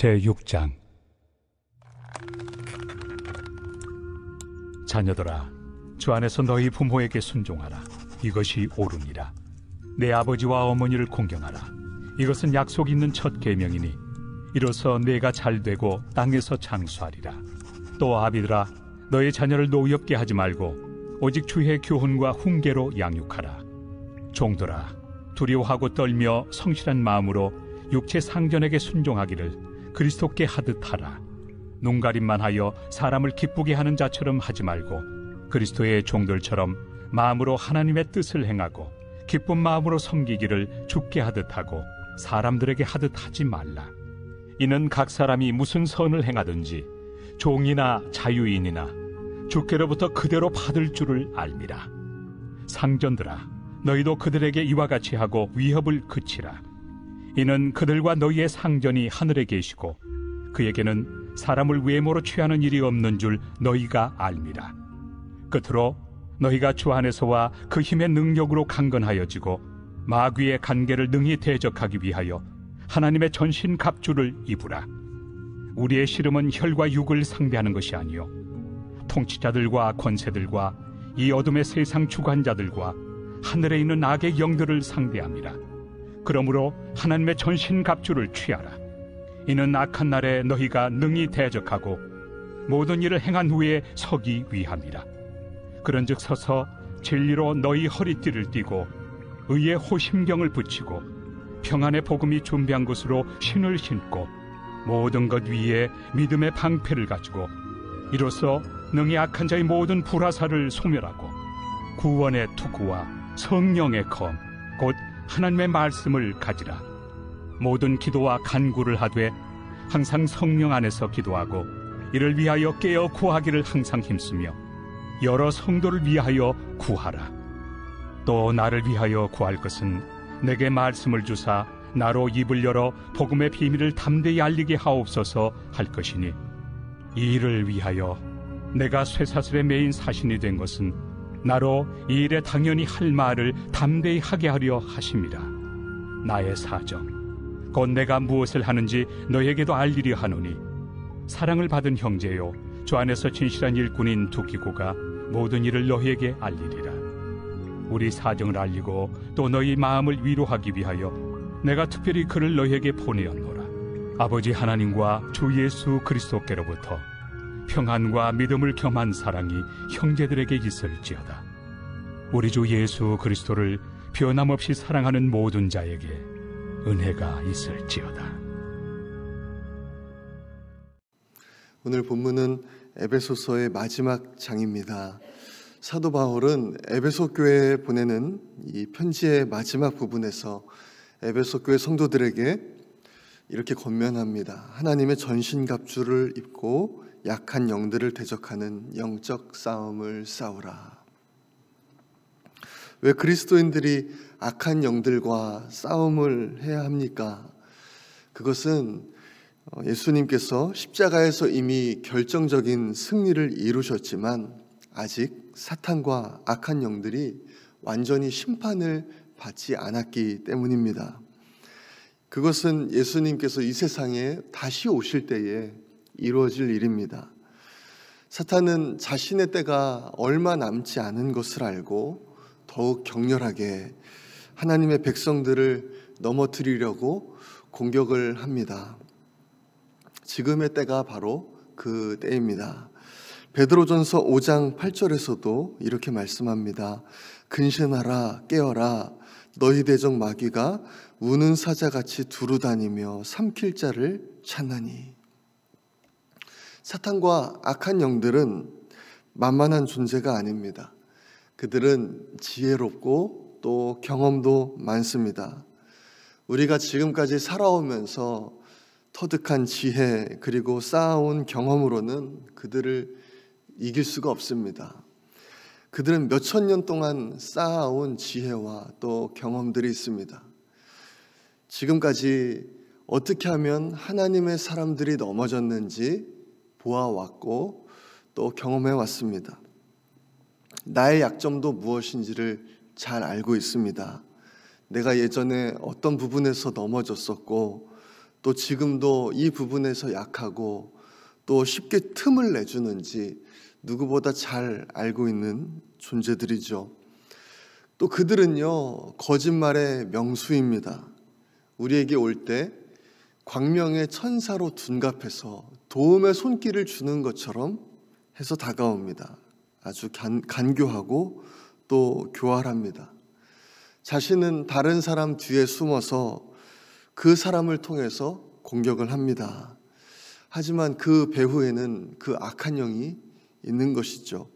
제6장. 자녀들아, 주 안에서 너희 부모에게 순종하라. 이것이 옳으니라. 내 아버지와 어머니를 공경하라. 이것은 약속 있는 첫 계명이니 이로써 내가 잘되고 땅에서 장수하리라. 또 아비들아, 너희 자녀를 노엽게 하지 말고 오직 주의 교훈과 훈계로 양육하라. 종들아, 두려워하고 떨며 성실한 마음으로 육체 상전에게 순종하기를 그리스도께 하듯 하라. 눈가림만 하여 사람을 기쁘게 하는 자처럼 하지 말고 그리스도의 종들처럼 마음으로 하나님의 뜻을 행하고 기쁜 마음으로 섬기기를 주께 하듯 하고 사람들에게 하듯 하지 말라. 이는 각 사람이 무슨 선을 행하든지 종이나 자유인이나 주께로부터 그대로 받을 줄을 알미라. 상전들아, 너희도 그들에게 이와 같이 하고 위협을 그치라. 이는 그들과 너희의 상전이 하늘에 계시고 그에게는 사람을 외모로 취하는 일이 없는 줄 너희가 알미라. 끝으로 너희가 주 안에서와 그 힘의 능력으로 강건하여지고 마귀의 간계를 능히 대적하기 위하여 하나님의 전신 갑주를 입으라. 우리의 씨름은 혈과 육을 상대하는 것이 아니요 통치자들과 권세들과 이 어둠의 세상 주관자들과 하늘에 있는 악의 영들을 상대함이라. 그러므로 하나님의 전신 갑주를 취하라. 이는 악한 날에 너희가 능히 대적하고 모든 일을 행한 후에 서기 위함이라. 그런즉 서서 진리로 너희 허리띠를 띠고 의의 호심경을 붙이고 평안의 복음이 준비한 것으로 신을 신고 모든 것 위에 믿음의 방패를 가지고 이로써 능히 악한 자의 모든 불화살을 소멸하고 구원의 투구와 성령의 검 곧 하나님의 말씀을 가지라. 모든 기도와 간구를 하되 항상 성령 안에서 기도하고 이를 위하여 깨어 구하기를 항상 힘쓰며 여러 성도를 위하여 구하라. 또 나를 위하여 구할 것은 내게 말씀을 주사 나로 입을 열어 복음의 비밀을 담대히 알리게 하옵소서 할 것이니 이 일을 위하여 내가 쇠사슬에 매인 사신이 된 것은 나로 이 일에 당연히 할 말을 담대히 하게 하려 하심이라. 나의 사정 곧 내가 무엇을 하는지 너에게도 알리려 하노니 사랑을 받은 형제요 주 안에서 진실한 일꾼인 두기고가 모든 일을 너희에게 알리리라. 우리 사정을 알리고 또 너희 마음을 위로하기 위하여 내가 특별히 그를 너희에게 보내었노라. 아버지 하나님과 주 예수 그리스도께로부터 평안과 믿음을 겸한 사랑이 형제들에게 있을지어다. 우리 주 예수 그리스도를 변함없이 사랑하는 모든 자에게 은혜가 있을지어다. 오늘 본문은 에베소서의 마지막 장입니다. 사도 바울은 에베소 교회에 보내는 이 편지의 마지막 부분에서 에베소 교회 성도들에게 이렇게 권면합니다. 하나님의 전신갑주를 입고 약한 영들을 대적하는 영적 싸움을 싸우라. 왜 그리스도인들이 악한 영들과 싸움을 해야 합니까? 그것은 예수님께서 십자가에서 이미 결정적인 승리를 이루셨지만 아직 사탄과 악한 영들이 완전히 심판을 받지 않았기 때문입니다. 그것은 예수님께서 이 세상에 다시 오실 때에 이루어질 일입니다. 사탄은 자신의 때가 얼마 남지 않은 것을 알고 더욱 격렬하게 하나님의 백성들을 넘어뜨리려고 공격을 합니다. 지금의 때가 바로 그 때입니다. 베드로전서 5장 8절에서도 이렇게 말씀합니다. 근신하라 깨어라 너희 대적 마귀가 우는 사자같이 두루다니며 삼킬 자를 찾나니. 사탄과 악한 영들은 만만한 존재가 아닙니다. 그들은 지혜롭고 또 경험도 많습니다. 우리가 지금까지 살아오면서 터득한 지혜 그리고 쌓아온 경험으로는 그들을 이길 수가 없습니다. 그들은 몇천 년 동안 쌓아온 지혜와 또 경험들이 있습니다. 지금까지 어떻게 하면 하나님의 사람들이 넘어졌는지 보아왔고 또 경험해 왔습니다. 나의 약점도 무엇인지를 잘 알고 있습니다. 내가 예전에 어떤 부분에서 넘어졌었고 또 지금도 이 부분에서 약하고 또 쉽게 틈을 내주는지 누구보다 잘 알고 있는 존재들이죠. 또 그들은요, 거짓말의 명수입니다. 우리에게 올 때 광명의 천사로 둔갑해서 도움의 손길을 주는 것처럼 해서 다가옵니다. 아주 간교하고 또 교활합니다. 자신은 다른 사람 뒤에 숨어서 그 사람을 통해서 공격을 합니다. 하지만 그 배후에는 그 악한 영이 있는 것이죠.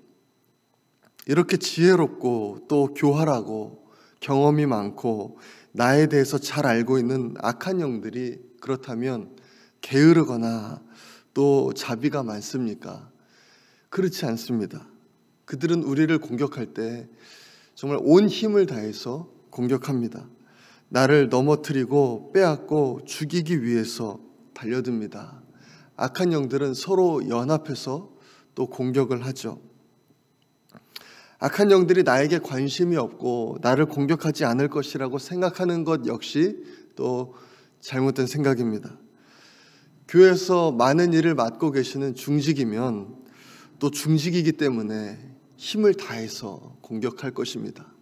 이렇게 지혜롭고 또 교활하고 경험이 많고 나에 대해서 잘 알고 있는 악한 영들이 그렇다면 게으르거나 또 자비가 많습니까? 그렇지 않습니다. 그들은 우리를 공격할 때 정말 온 힘을 다해서 공격합니다. 나를 넘어뜨리고 빼앗고 죽이기 위해서 달려듭니다. 악한 영들은 서로 연합해서 또 공격을 하죠. 악한 영들이 나에게 관심이 없고 나를 공격하지 않을 것이라고 생각하는 것 역시 또 잘못된 생각입니다. 교회에서 많은 일을 맡고 계시는 중직이면 또 중직이기 때문에 힘을 다해서 공격할 것입니다.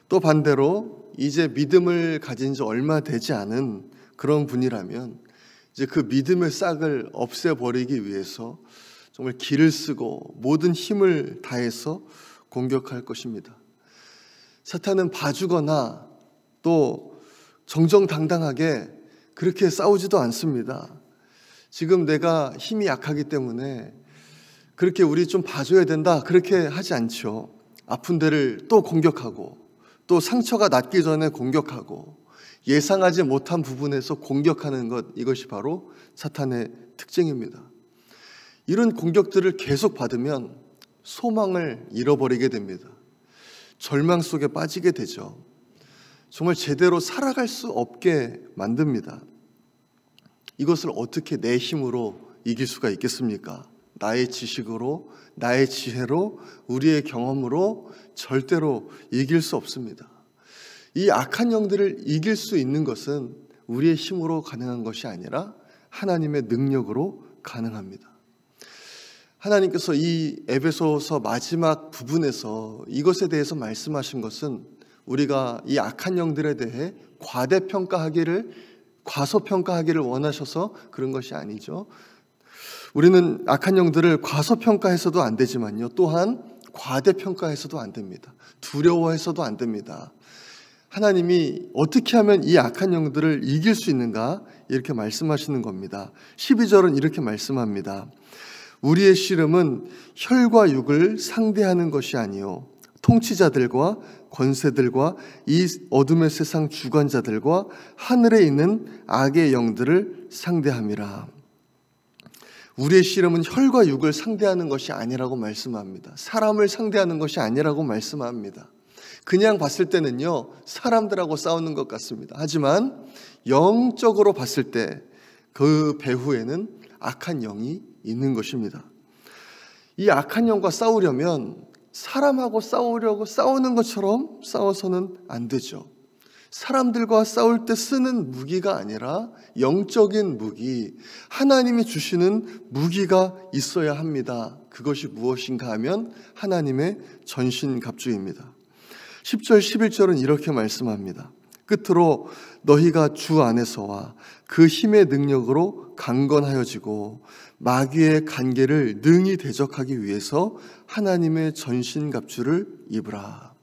또 반대로 이제 믿음을 가진 지 얼마 되지 않은 그런 분이라면 이제 그 믿음의 싹을 없애버리기 위해서 정말 기를 쓰고 모든 힘을 다해서 공격할 것입니다. 사탄은 봐주거나 또 정정당당하게 그렇게 싸우지도 않습니다. 지금 내가 힘이 약하기 때문에 그렇게 우리 좀 봐줘야 된다 그렇게 하지 않죠. 아픈 데를 또 공격하고 또 상처가 낫기 전에 공격하고 예상하지 못한 부분에서 공격하는 것, 이것이 바로 사탄의 특징입니다. 이런 공격들을 계속 받으면 소망을 잃어버리게 됩니다. 절망 속에 빠지게 되죠. 정말 제대로 살아갈 수 없게 만듭니다. 이것을 어떻게 내 힘으로 이길 수가 있겠습니까? 나의 지식으로, 나의 지혜로, 우리의 경험으로 절대로 이길 수 없습니다. 이 악한 영들을 이길 수 있는 것은 우리의 힘으로 가능한 것이 아니라 하나님의 능력으로 가능합니다. 하나님께서 이 에베소서 마지막 부분에서 이것에 대해서 말씀하신 것은 우리가 이 악한 영들에 대해 과소평가하기를 원하셔서 그런 것이 아니죠. 우리는 악한 영들을 과소평가해서도 안 되지만요, 또한 과대평가해서도 안 됩니다. 두려워해서도 안 됩니다. 하나님이 어떻게 하면 이 악한 영들을 이길 수 있는가 이렇게 말씀하시는 겁니다. 12절은 이렇게 말씀합니다. 우리의 씨름은 혈과 육을 상대하는 것이 아니요 통치자들과 권세들과 이 어둠의 세상 주관자들과 하늘에 있는 악의 영들을 상대함이라. 우리의 씨름은 혈과 육을 상대하는 것이 아니라고 말씀합니다. 사람을 상대하는 것이 아니라고 말씀합니다. 그냥 봤을 때는요, 사람들하고 싸우는 것 같습니다. 하지만 영적으로 봤을 때 그 배후에는 악한 영이 있는 것입니다. 이 악한 영과 싸우려면 사람하고 싸우는 것처럼 싸워서는 안 되죠. 사람들과 싸울 때 쓰는 무기가 아니라 영적인 무기, 하나님이 주시는 무기가 있어야 합니다. 그것이 무엇인가 하면 하나님의 전신갑주입니다. 10절 11절은 이렇게 말씀합니다. 끝으로 너희가 주 안에서와 그 힘의 능력으로 강건하여지고 마귀의 간계를 능히 대적하기 위해서 하나님의 전신갑주를 입으라.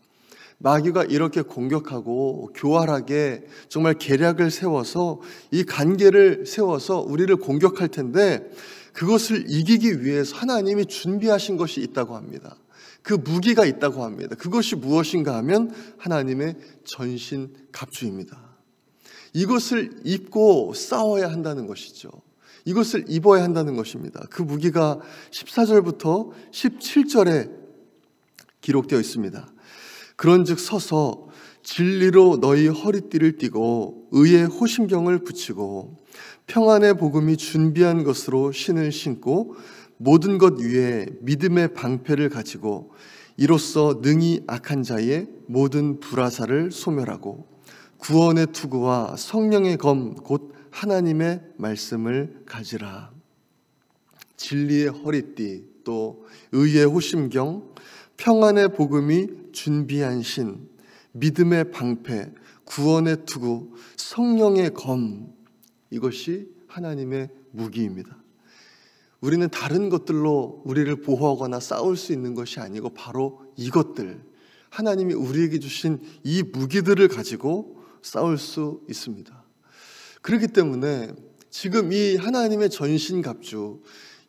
마귀가 이렇게 공격하고 교활하게 정말 계략을 세워서 이 간계를 세워서 우리를 공격할 텐데 그것을 이기기 위해서 하나님이 준비하신 것이 있다고 합니다. 그 무기가 있다고 합니다. 그것이 무엇인가 하면 하나님의 전신갑주입니다. 이것을 입고 싸워야 한다는 것이죠. 이것을 입어야 한다는 것입니다. 그 무기가 14절부터 17절에 기록되어 있습니다. 그런즉 서서 진리로 너희 허리띠를 띠고 의의 호심경을 붙이고 평안의 복음이 준비한 것으로 신을 신고 모든 것 위에 믿음의 방패를 가지고 이로써 능히 악한 자의 모든 불화살을 소멸하고 구원의 투구와 성령의 검 곧 하나님의 말씀을 가지라. 진리의 허리띠, 또 의의 호심경, 평안의 복음이 준비한 신, 믿음의 방패, 구원의 투구, 성령의 검, 이것이 하나님의 무기입니다. 우리는 다른 것들로 우리를 보호하거나 싸울 수 있는 것이 아니고 바로 이것들, 하나님이 우리에게 주신 이 무기들을 가지고 싸울 수 있습니다. 그렇기 때문에 지금 이 하나님의 전신갑주,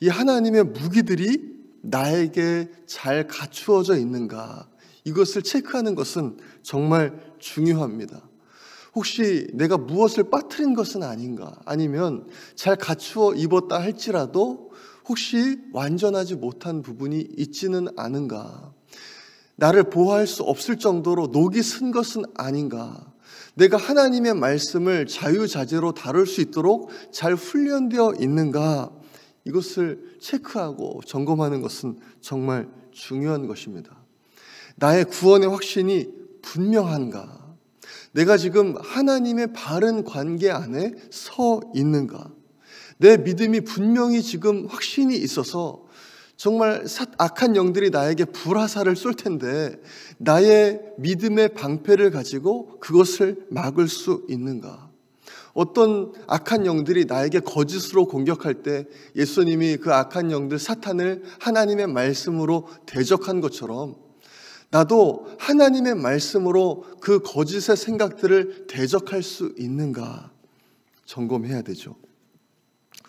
이 하나님의 무기들이 나에게 잘 갖추어져 있는가, 이것을 체크하는 것은 정말 중요합니다. 혹시 내가 무엇을 빠뜨린 것은 아닌가, 아니면 잘 갖추어 입었다 할지라도 혹시 완전하지 못한 부분이 있지는 않은가, 나를 보호할 수 없을 정도로 녹이 쓴 것은 아닌가, 내가 하나님의 말씀을 자유자재로 다룰 수 있도록 잘 훈련되어 있는가, 이것을 체크하고 점검하는 것은 정말 중요한 것입니다. 나의 구원의 확신이 분명한가, 내가 지금 하나님의 바른 관계 안에 서 있는가, 내 믿음이 분명히 지금 확신이 있어서 정말 악한 영들이 나에게 불화살을 쏠 텐데 나의 믿음의 방패를 가지고 그것을 막을 수 있는가. 어떤 악한 영들이 나에게 거짓으로 공격할 때 예수님이 그 악한 영들 사탄을 하나님의 말씀으로 대적한 것처럼 나도 하나님의 말씀으로 그 거짓의 생각들을 대적할 수 있는가 점검해야 되죠.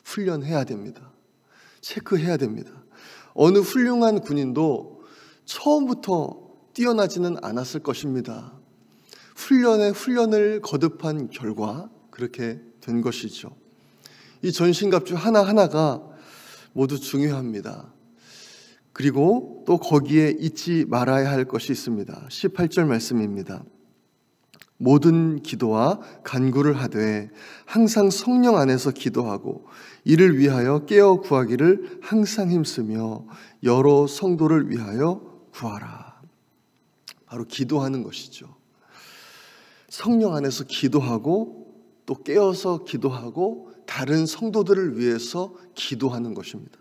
훈련해야 됩니다. 체크해야 됩니다. 어느 훌륭한 군인도 처음부터 뛰어나지는 않았을 것입니다. 훈련을 거듭한 결과 그렇게 된 것이죠. 이 전신갑주 하나하나가 모두 중요합니다. 그리고 또 거기에 잊지 말아야 할 것이 있습니다. 18절 말씀입니다. 모든 기도와 간구를 하되 항상 성령 안에서 기도하고 이를 위하여 깨어 구하기를 항상 힘쓰며 여러 성도를 위하여 구하라. 바로 기도하는 것이죠. 성령 안에서 기도하고 또 깨어서 기도하고 다른 성도들을 위해서 기도하는 것입니다.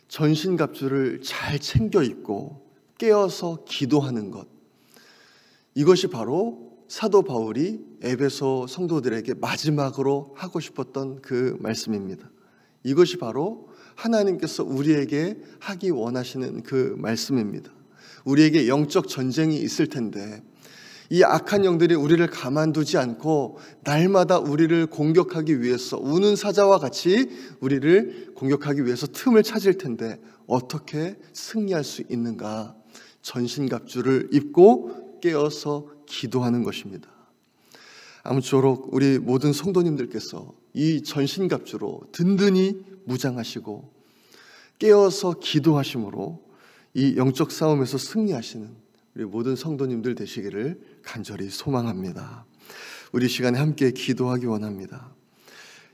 전신갑주를 잘 챙겨 입고 깨어서 기도하는 것, 이것이 바로 사도 바울이 에베소 성도들에게 마지막으로 하고 싶었던 그 말씀입니다. 이것이 바로 하나님께서 우리에게 하기 원하시는 그 말씀입니다. 우리에게 영적 전쟁이 있을 텐데 이 악한 영들이 우리를 가만두지 않고 날마다 우리를 공격하기 위해서 우는 사자와 같이 우리를 공격하기 위해서 틈을 찾을 텐데 어떻게 승리할 수 있는가? 전신갑주를 입고 깨어서 기도하는 것입니다. 아무쪼록 우리 모든 성도님들께서 이 전신갑주로 든든히 무장하시고 깨어서 기도하심으로 이 영적 싸움에서 승리하시는 우리 모든 성도님들 되시기를 간절히 소망합니다. 우리 시간에 함께 기도하기 원합니다.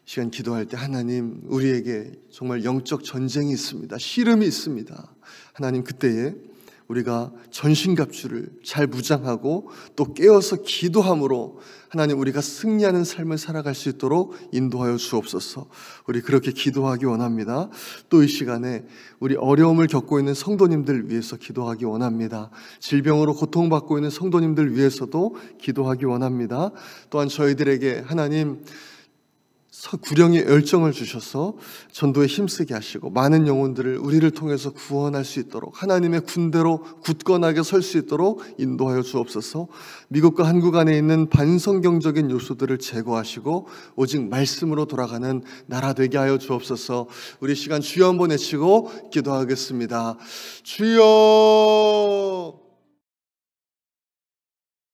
시간 기도할 때 하나님, 우리에게 정말 영적 전쟁이 있습니다. 씨름이 있습니다. 하나님, 그때에 우리가 전신갑주를 잘 무장하고 또 깨어서 기도함으로 하나님, 우리가 승리하는 삶을 살아갈 수 있도록 인도하여 주옵소서. 우리 그렇게 기도하기 원합니다. 또 이 시간에 우리 어려움을 겪고 있는 성도님들 위해서 기도하기 원합니다. 질병으로 고통받고 있는 성도님들 위해서도 기도하기 원합니다. 또한 저희들에게 하나님 구령의 열정을 주셔서 전도에 힘쓰게 하시고 많은 영혼들을 우리를 통해서 구원할 수 있도록 하나님의 군대로 굳건하게 설 수 있도록 인도하여 주옵소서. 미국과 한국 안에 있는 반성경적인 요소들을 제거하시고 오직 말씀으로 돌아가는 나라 되게 하여 주옵소서. 우리 시간 주여 한번 외치고 기도하겠습니다. 주여!